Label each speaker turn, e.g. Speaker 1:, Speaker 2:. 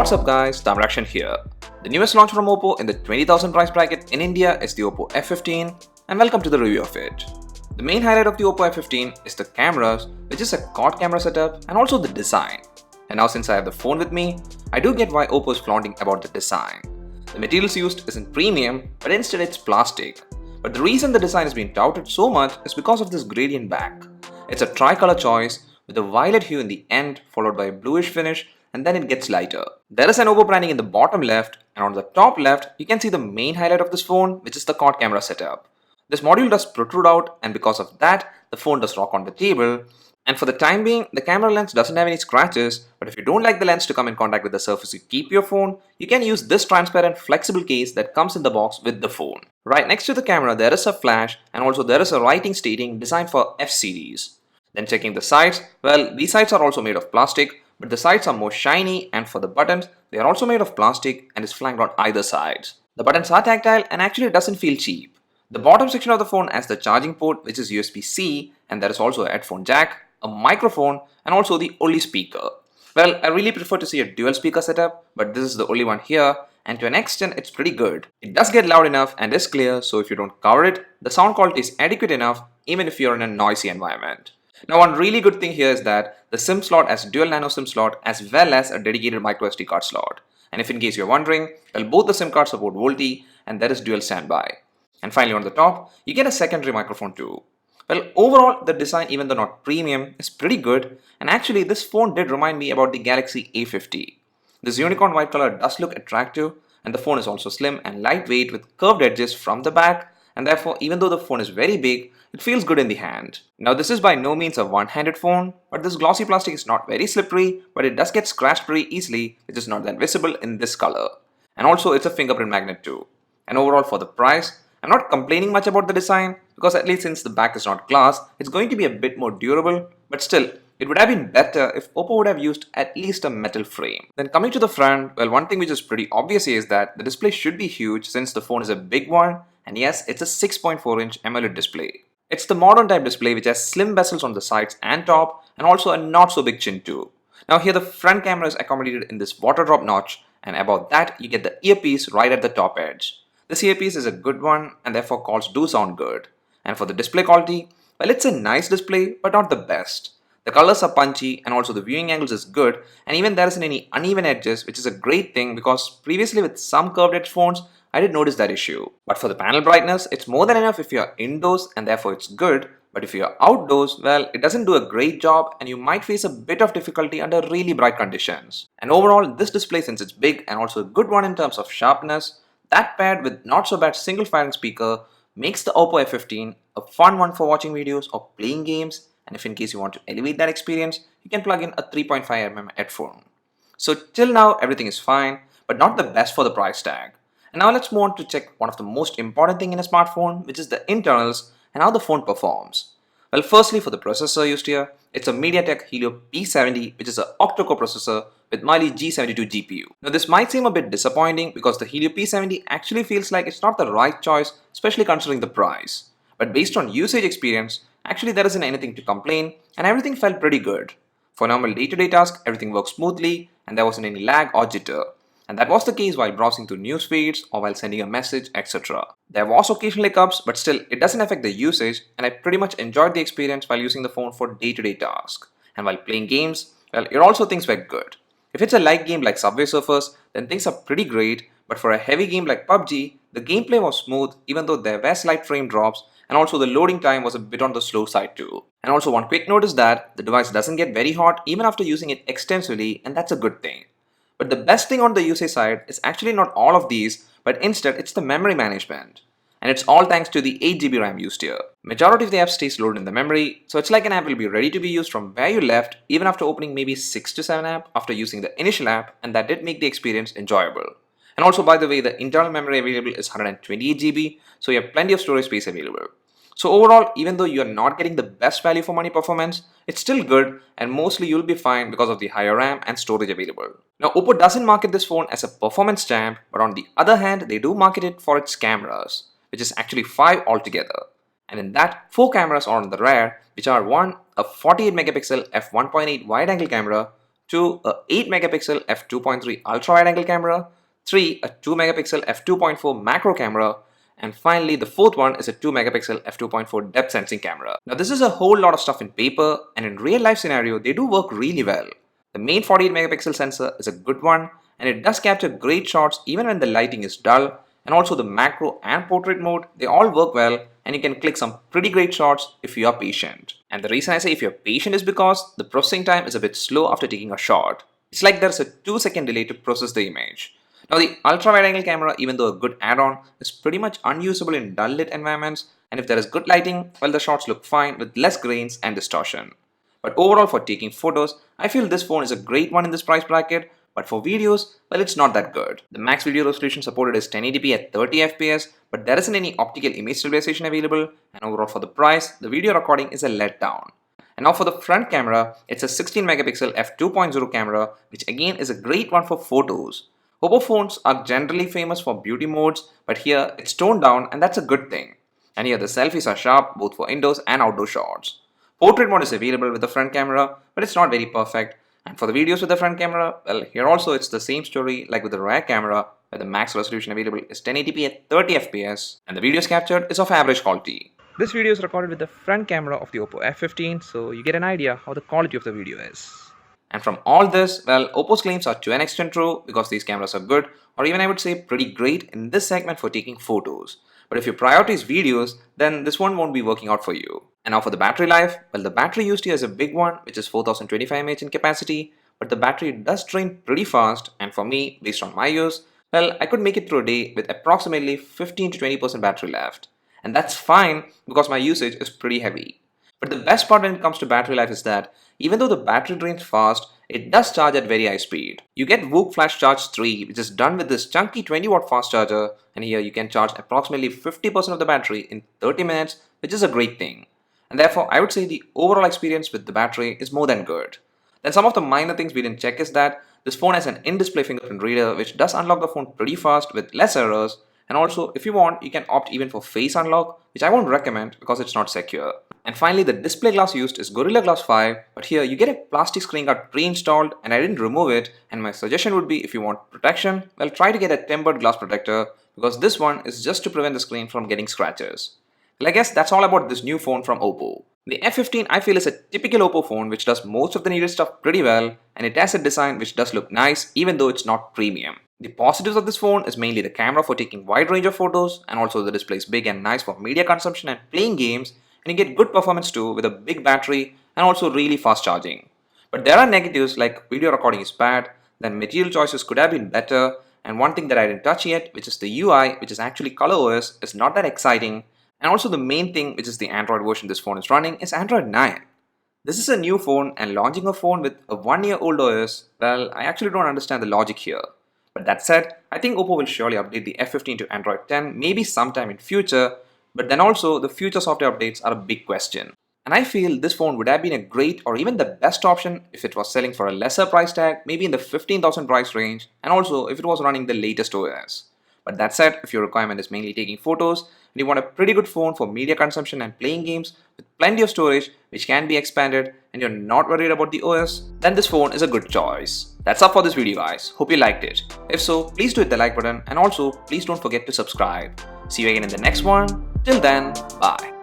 Speaker 1: What's up guys, Tamrakshan here. The newest launch from Oppo in the 20,000 price bracket in India is the Oppo F15 and welcome to the review of it. The main highlight of the Oppo F15 is the cameras, which is a quad camera setup, and also the design. And now since I have the phone with me, I do get why Oppo is flaunting about the design. The materials used isn't premium, but instead it's plastic. But the reason the design is being touted so much is because of this gradient back. It's a tricolor choice with a violet hue in the end followed by a bluish finish, and then it gets lighter. There is an Oppo branding in the bottom left, and on the top left you can see the main highlight of this phone, which is the quad camera setup. This module does protrude out, and because of that the phone does rock on the table. And for the time being, the camera lens doesn't have any scratches, but if you don't like the lens to come in contact with the surface you keep your phone, you can use this transparent flexible case that comes in the box with the phone. Right next to the camera there is a flash, and also there is a writing stating designed for F series. Then checking the sides, well, these sides are also made of plastic, but the sides are more shiny, and for the buttons, they are also made of plastic and is flanked on either sides. The buttons are tactile and actually doesn't feel cheap. The bottom section of the phone has the charging port, which is USB-C, and there is also a headphone jack, a microphone, and also the only speaker. Well, I really prefer to see a dual speaker setup, but this is the only one here, and to an extent it's pretty good. It does get loud enough and is clear, so if you don't cover it, the sound quality is adequate enough even if you're in a noisy environment. Now one really good thing here is that the SIM slot has dual nano SIM slot as well as a dedicated microSD card slot. And if in case you're wondering, well, both the SIM cards support VoLTE and there is dual standby. And finally on the top, you get a secondary microphone too. Well, overall the design, even though not premium, is pretty good, and actually this phone did remind me about the Galaxy A50. This unicorn white color does look attractive, and the phone is also slim and lightweight with curved edges from the back, and therefore even though the phone is very big, it feels good in the hand. Now this is by no means a one-handed phone, but this glossy plastic is not very slippery, but it does get scratched pretty easily, which is not that visible in this color. And also it's a fingerprint magnet too. And overall for the price, I'm not complaining much about the design, because at least since the back is not glass, it's going to be a bit more durable, but still, it would have been better if Oppo would have used at least a metal frame. Then coming to the front, well, one thing which is pretty obvious is that the display should be huge since the phone is a big one, and yes, it's a 6.4-inch AMOLED display. It's the modern type display which has slim bezels on the sides and top, and also a not so big chin too. Now here the front camera is accommodated in this water drop notch, and above that you get the earpiece right at the top edge. This earpiece is a good one, and therefore calls do sound good. And for the display quality, well, it's a nice display but not the best. The colors are punchy, and also the viewing angles is good, and even there isn't any uneven edges, which is a great thing because previously with some curved edge phones I did notice that issue. But for the panel brightness, it's more than enough if you're indoors, and therefore it's good. But if you're outdoors, well, it doesn't do a great job and you might face a bit of difficulty under really bright conditions. And overall, this display, since it's big and also a good one in terms of sharpness, that paired with not so bad single firing speaker makes the Oppo F15 a fun one for watching videos or playing games. And if in case you want to elevate that experience, you can plug in a 3.5mm headphone. So till now everything is fine, but not the best for the price tag. And now let's move on to check one of the most important thing in a smartphone, which is the internals and how the phone performs. Well, firstly for the processor used here, it's a MediaTek Helio P70, which is an octa-core processor with Mali G72 GPU. Now this might seem a bit disappointing because the Helio P70 actually feels like it's not the right choice, especially considering the price. But based on usage experience, actually there isn't anything to complain and everything felt pretty good. For normal day-to-day tasks, everything worked smoothly and there wasn't any lag or jitter. And that was the case while browsing through news feeds or while sending a message, etc. There was occasional hiccups, but still it doesn't affect the usage, and I pretty much enjoyed the experience while using the phone for day-to-day tasks. And while playing games, well, it also things were good. If it's a light game like Subway Surfers, then things are pretty great, but for a heavy game like PUBG, the gameplay was smooth even though there were slight frame drops, and also the loading time was a bit on the slow side too. And also one quick note is that the device doesn't get very hot even after using it extensively, and that's a good thing. But the best thing on the usage side is actually not all of these, but instead it's the memory management. And it's all thanks to the 8GB RAM used here. Majority of the app stays loaded in the memory, so it's like an app will be ready to be used from where you left even after opening maybe 6 to 7 apps after using the initial app, and that did make the experience enjoyable. And also by the way, the internal memory available is 128GB, so you have plenty of storage space available. So overall, even though you are not getting the best value for money performance, it's still good and mostly you'll be fine because of the higher RAM and storage available. Now Oppo doesn't market this phone as a performance champ, but on the other hand, they do market it for its cameras, which is actually 5 altogether. And in that, 4 cameras are on the rear, which are 1. A 48 megapixel f1.8 wide angle camera, 2. A 8 megapixel f2.3 ultra wide angle camera, 3. A 2 megapixel f2.4 macro camera, and finally the fourth one is a 2 megapixel f2.4 depth sensing camera. Now this is a whole lot of stuff in paper, and in real life scenario they do work really well. The main 48 megapixel sensor is a good one, and it does capture great shots even when the lighting is dull, and also the macro and portrait mode, they all work well, and you can click some pretty great shots if you are patient. And the reason I say if you're patient is because the processing time is a bit slow after taking a shot. It's like there's a 2-second delay to process the image. Now the ultra wide angle camera, even though a good add-on, is pretty much unusable in dull lit environments, and if there is good lighting, well, the shots look fine with less grains and distortion. But overall, for taking photos, I feel this phone is a great one in this price bracket, but for videos, well, it's not that good. The max video resolution supported is 1080p at 30 fps, but there isn't any optical image stabilization available, and overall for the price, the video recording is a letdown. And now for the front camera, it's a 16 megapixel f2.0 camera, which again is a great one for photos. Oppo phones are generally famous for beauty modes, but here it's toned down, and that's a good thing. And here the selfies are sharp both for indoors and outdoor shots. Portrait mode is available with the front camera, but it's not very perfect. And for the videos with the front camera, well, here also it's the same story like with the rear camera, where the max resolution available is 1080p at 30 fps, and the videos captured is of average quality. This video is recorded with the front camera of the Oppo F15, so you get an idea how the quality of the video is. And from all this, well, Oppo's claims are to an extent true because these cameras are good, or even I would say pretty great in this segment for taking photos. But if your priority is videos, then this one won't be working out for you. And now for the battery life, well, the battery used here is a big one, which is 4025 mAh in capacity, but the battery does drain pretty fast, and for me, based on my use, well, I could make it through a day with approximately 15 to 20% battery left. And that's fine because my usage is pretty heavy. But the best part when it comes to battery life is that even though the battery drains fast, it does charge at very high speed. You get VOOC Flash Charge 3, which is done with this chunky 20-watt fast charger, and here you can charge approximately 50% of the battery in 30 minutes, which is a great thing. And therefore, I would say the overall experience with the battery is more than good. Then some of the minor things we didn't check is that this phone has an in-display fingerprint reader, which does unlock the phone pretty fast with less errors, and also if you want, you can opt even for face unlock, which I won't recommend because it's not secure. And finally, the display glass used is Gorilla Glass 5, but here you get a plastic screen guard pre-installed, and I didn't remove it, and my suggestion would be if you want protection, well, try to get a tempered glass protector because this one is just to prevent the screen from getting scratches. Well, I guess that's all about this new phone from Oppo. The F15 I feel is a typical Oppo phone which does most of the needed stuff pretty well, and it has a design which does look nice even though it's not premium. The positives of this phone is mainly the camera for taking wide range of photos, and also the display is big and nice for media consumption and playing games, and you get good performance too with a big battery and also really fast charging. But there are negatives like video recording is bad, then material choices could have been better, and one thing that I didn't touch yet, which is the UI, which is actually ColorOS, is not that exciting, and also the main thing, which is the Android version this phone is running, is Android 9. This is a new phone, and launching a phone with a 1-year-old OS, well, I actually don't understand the logic here. But that said, I think Oppo will surely update the F15 to Android 10 maybe sometime in future, but then also the future software updates are a big question. And I feel this phone would have been a great or even the best option if it was selling for a lesser price tag, maybe in the 15,000 price range, and also if it was running the latest OS. But that said, if your requirement is mainly taking photos, and you want a pretty good phone for media consumption and playing games with plenty of storage which can be expanded, and you're not worried about the OS, then this phone is a good choice. That's all for this video guys, hope you liked it. If so, please do hit the like button, and also please don't forget to subscribe. See you again in the next one. Till then, bye.